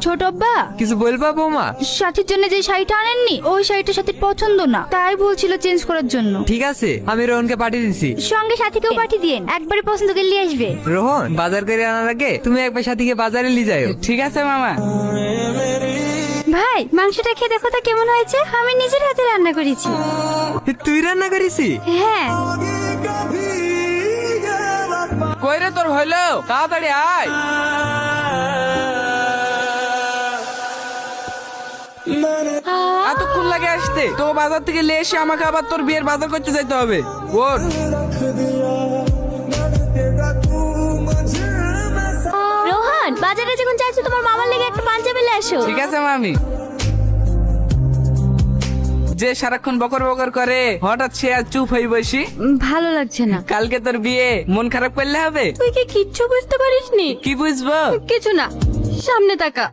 ছোট আব্বা, কিছু বলবা বৌমা? সাথীর জন্য যে শাড়িটা আনেননি ওই শাড়িটা সাথীর পছন্দ না, তাই বলছিল চেঞ্জ করার জন্য। ঠিক আছে, আমি রোহনকে পাঠিয়ে দিছি। সঙ্গে সাথীকেও পাঠিয়ে দিন, একবারে পছন্দ করে নিয়ে আসবে। রোহন, বাজার করে আনার আগে তুমি একবার সাথীকে বাজারে নিয়ে যাও। ঠিক আছে মামা। ভাই, মাংসটা খেয়ে দেখো তো কেমন হয়েছে। আমি নিজের হাতে রান্না করেছি। তুই রান্না করেছি? হ্যাঁ। কই রে তোর হইলো? তাড়াতাড়ি আয়। এতক্ষণ লাগে আসতে? তো বাজার থেকে নিয়ে এসে আমাকে আবার তোর বিয়ের বাজার করতে যাইতে হবে। ওঠ। রোহন, বাজারে যখন যাচ্ছ তোমার মামার লেগে একটা পাঞ্জাবি নিয়ে এসো। ঠিক আছে মামি। যে সারাক্ষণ বকর বকর করে হঠাৎ সে আর চুপ হয়ে বসি। ভালো লাগছে না। কালকে তোর বিয়ে, মন খারাপ করলে হবে? তুই কি কিচ্ছু বুঝতে পারিসনি? কি বুঝবো? কিছু না, সামনে তাকা।